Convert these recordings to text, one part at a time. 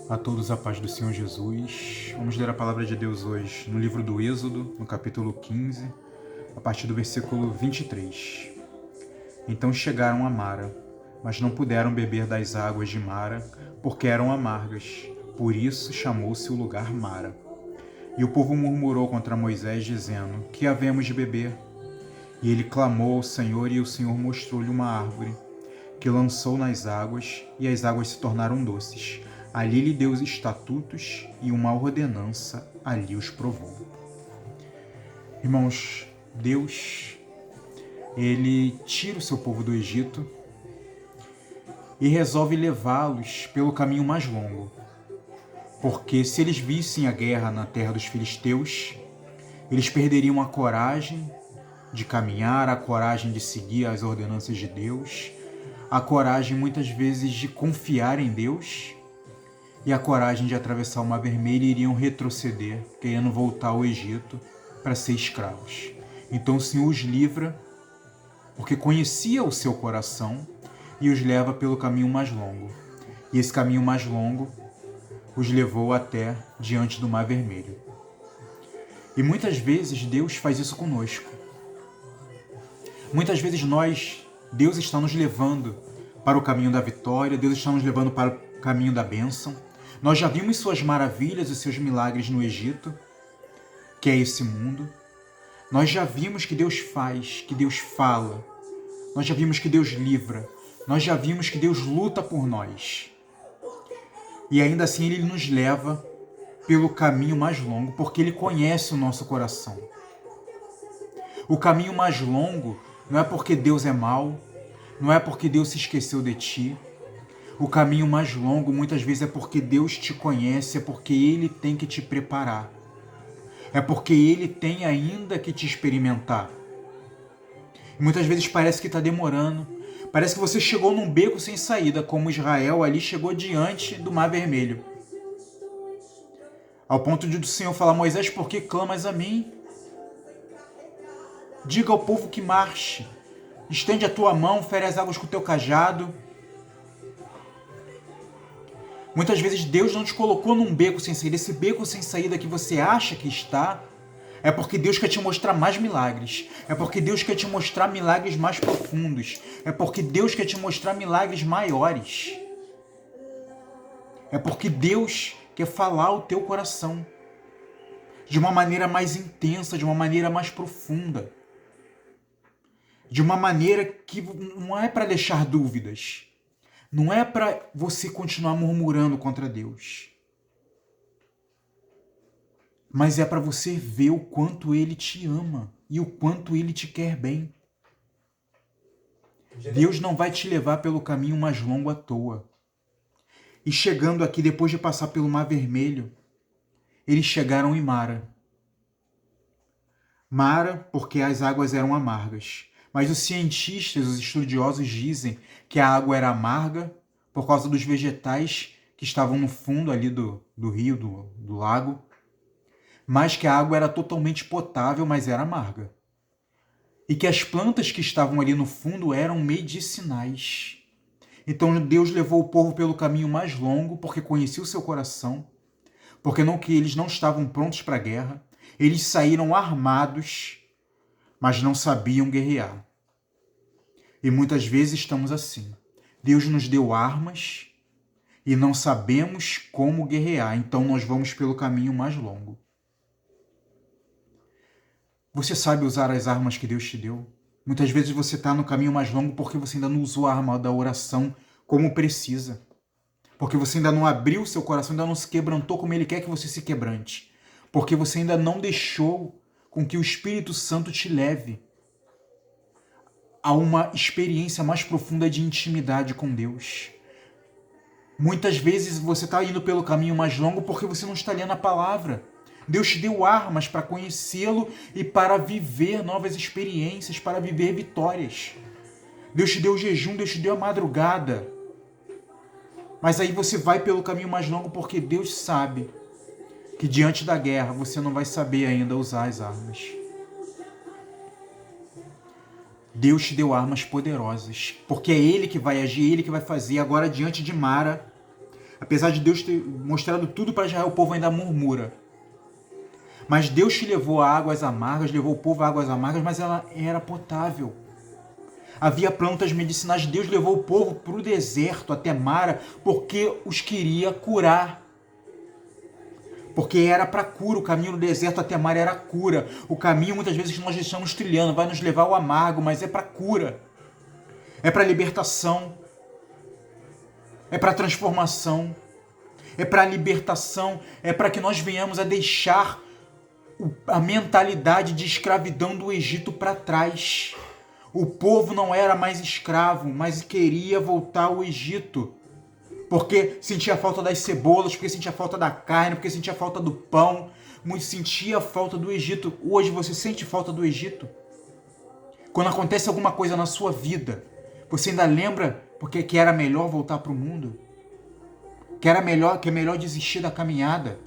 A todos a paz do Senhor Jesus. Vamos ler a palavra de Deus hoje no livro do Êxodo, no capítulo 15, a partir do versículo 23. Então chegaram a Mara, mas não puderam beber das águas de Mara, porque eram amargas. Por isso chamou-se o lugar Mara. E o povo murmurou contra Moisés, dizendo: Que havemos de beber? E ele clamou ao Senhor, e o Senhor mostrou-lhe uma árvore, que lançou nas águas, e as águas se tornaram doces. Ali lhe deu os estatutos, e uma ordenança ali os provou. Irmãos, Deus, Ele tira o seu povo do Egito e resolve levá-los pelo caminho mais longo. Porque se eles vissem a guerra na terra dos filisteus, eles perderiam a coragem de caminhar, a coragem de seguir as ordenanças de Deus, a coragem muitas vezes de confiar em Deus e a coragem de atravessar o Mar Vermelho, e iriam retroceder, querendo voltar ao Egito para ser escravos. Então o Senhor os livra, porque conhecia o seu coração, e os leva pelo caminho mais longo. E esse caminho mais longo os levou até diante do Mar Vermelho. E muitas vezes Deus faz isso conosco. Muitas vezes Deus está nos levando para o caminho da vitória, Deus está nos levando para o caminho da bênção. Nós já vimos suas maravilhas e seus milagres no Egito, que é esse mundo. Nós já vimos que Deus faz, que Deus fala. Nós já vimos que Deus livra. Nós já vimos que Deus luta por nós. E ainda assim Ele nos leva pelo caminho mais longo, porque Ele conhece o nosso coração. O caminho mais longo não é porque Deus é mau, não é porque Deus se esqueceu de ti. O caminho mais longo muitas vezes é porque Deus te conhece, é porque Ele tem que te preparar. É porque Ele tem ainda que te experimentar. E muitas vezes parece que está demorando. Parece que você chegou num beco sem saída, como Israel ali chegou diante do Mar Vermelho. Ao ponto de o Senhor falar: Moisés, por que clamas a mim? Diga ao povo que marche. Estende a tua mão, fere as águas com o teu cajado. Muitas vezes Deus não te colocou num beco sem saída. Esse beco sem saída que você acha que está, é porque Deus quer te mostrar mais milagres. É porque Deus quer te mostrar milagres mais profundos. É porque Deus quer te mostrar milagres maiores. É porque Deus quer falar ao teu coração de uma maneira mais intensa, de uma maneira mais profunda. De uma maneira que não é para deixar dúvidas. Não é para você continuar murmurando contra Deus. Mas é para você ver o quanto Ele te ama e o quanto Ele te quer bem. Deus não vai te levar pelo caminho mais longo à toa. E chegando aqui, depois de passar pelo Mar Vermelho, eles chegaram em Mara. Mara, porque as águas eram amargas. Mas os cientistas, os estudiosos dizem que a água era amarga por causa dos vegetais que estavam no fundo ali do rio, do lago, mas que a água era totalmente potável, mas era amarga. E que as plantas que estavam ali no fundo eram medicinais. Então Deus levou o povo pelo caminho mais longo, porque conhecia o seu coração, porque eles não estavam prontos para a guerra. Eles saíram armados, mas não sabiam guerrear. E muitas vezes estamos assim. Deus nos deu armas e não sabemos como guerrear, então nós vamos pelo caminho mais longo. Você sabe usar as armas que Deus te deu? Muitas vezes você está no caminho mais longo porque você ainda não usou a arma da oração como precisa. Porque você ainda não abriu o seu coração, ainda não se quebrantou como Ele quer que você se quebrante. Porque você ainda não deixou com que o Espírito Santo te leve a uma experiência mais profunda de intimidade com Deus. Muitas vezes você está indo pelo caminho mais longo porque você não está lendo a palavra. Deus te deu armas para conhecê-lo e para viver novas experiências, para viver vitórias. Deus te deu o jejum, Deus te deu a madrugada. Mas aí você vai pelo caminho mais longo porque Deus sabe que diante da guerra você não vai saber ainda usar as armas. Deus te deu armas poderosas, porque é Ele que vai agir, Ele que vai fazer. Agora, diante de Mara, Apesar de Deus ter mostrado tudo para Israel, o povo ainda murmura. Mas Deus te levou a águas amargas, levou o povo a águas amargas, mas ela era potável. Havia plantas medicinais. Deus levou o povo para o deserto, até Mara, porque os queria curar. Porque era para cura. O caminho do deserto até Mara era cura. O caminho, muitas vezes, que nós estamos trilhando vai nos levar ao amargo, mas é para cura. É para libertação. É para transformação. É para libertação. É para que nós venhamos a deixar a mentalidade de escravidão do Egito para trás. O povo não era mais escravo, mas queria voltar ao Egito. Porque sentia falta das cebolas, porque sentia falta da carne, porque sentia falta do pão. Muito sentia falta do Egito. Hoje você sente falta do Egito? Quando acontece alguma coisa na sua vida, você ainda lembra porque que era melhor voltar para o mundo? Que é melhor desistir da caminhada?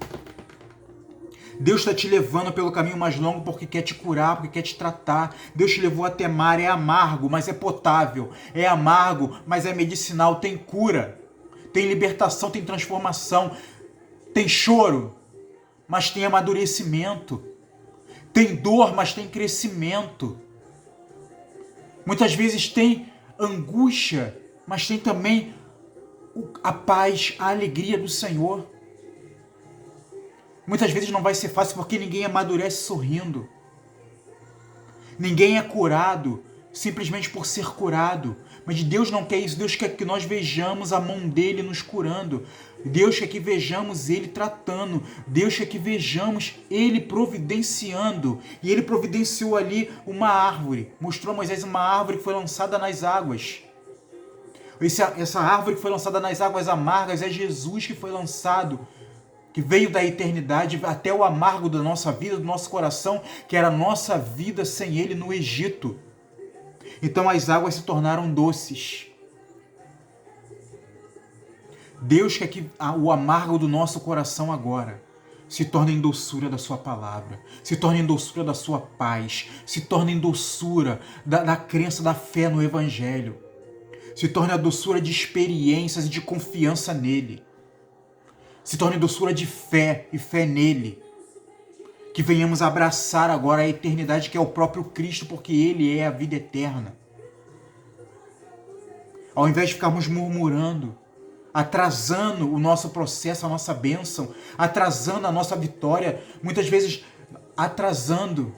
Deus está te levando pelo caminho mais longo porque quer te curar, porque quer te tratar. Deus te levou até Mara, é amargo, mas é potável. É amargo, mas é medicinal, tem cura. Tem libertação, tem transformação. Tem choro, mas tem amadurecimento. Tem dor, mas tem crescimento. Muitas vezes tem angústia, mas tem também a paz, a alegria do Senhor. Muitas vezes não vai ser fácil porque ninguém amadurece sorrindo. Ninguém é curado simplesmente por ser curado. Mas Deus não quer isso. Deus quer que nós vejamos a mão dele nos curando. Deus quer que vejamos ele tratando. Deus quer que vejamos ele providenciando. E ele providenciou ali uma árvore. Mostrou a Moisés uma árvore que foi lançada nas águas. Essa árvore que foi lançada nas águas amargas é Jesus que foi lançado, que veio da eternidade até o amargo da nossa vida, do nosso coração, que era a nossa vida sem ele no Egito. Então as águas se tornaram doces. Deus quer que o amargo do nosso coração agora se torne em doçura da sua palavra, se torne em doçura da sua paz, se torne em doçura da crença, da fé no Evangelho, se torne a doçura de experiências e de confiança nele, se torne doçura de fé e fé nele, que venhamos abraçar agora a eternidade que é o próprio Cristo, porque ele é a vida eterna. Ao invés de ficarmos murmurando, atrasando o nosso processo, a nossa bênção, atrasando a nossa vitória, muitas vezes atrasando.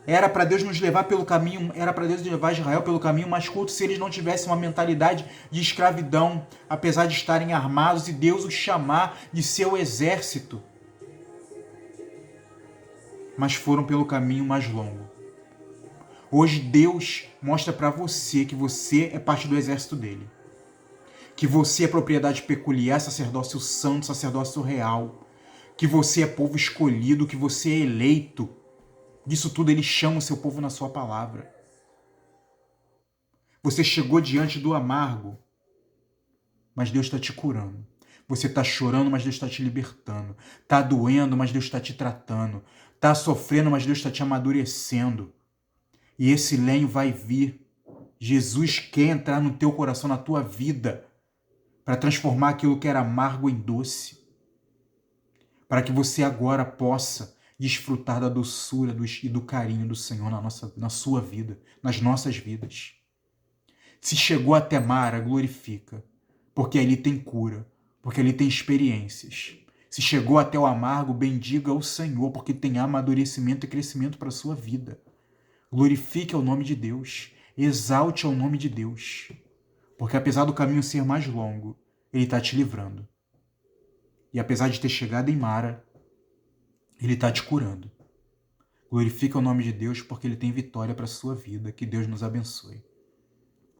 Era para Deus nos levar pelo caminho, era para Deus levar Israel pelo caminho mais curto se eles não tivessem uma mentalidade de escravidão, apesar de estarem armados e Deus os chamar de seu exército. Mas foram pelo caminho mais longo. Hoje Deus mostra para você que você é parte do exército dele. Que você é propriedade peculiar, sacerdócio santo, sacerdócio real. Que você é povo escolhido, que você é eleito. Disso tudo ele chama o seu povo na sua palavra. Você chegou diante do amargo, mas Deus está te curando. Você está chorando, mas Deus está te libertando. Está doendo, mas Deus está te tratando. Está sofrendo, mas Deus está te amadurecendo. E esse lenho vai vir. Jesus quer entrar no teu coração, na tua vida, para transformar aquilo que era amargo em doce. Para que você agora possa desfrutar da doçura e do carinho do Senhor na sua vida, nas nossas vidas. Se chegou até Mara, glorifica, porque ali tem cura, porque ali tem experiências. Se chegou até o amargo, bendiga o Senhor, porque tem amadurecimento e crescimento para a sua vida. Glorifique ao nome de Deus, exalte ao nome de Deus, porque apesar do caminho ser mais longo, ele está te livrando. E apesar de ter chegado em Mara, ele está te curando. Glorifique o nome de Deus, porque ele tem vitória para a sua vida. Que Deus nos abençoe.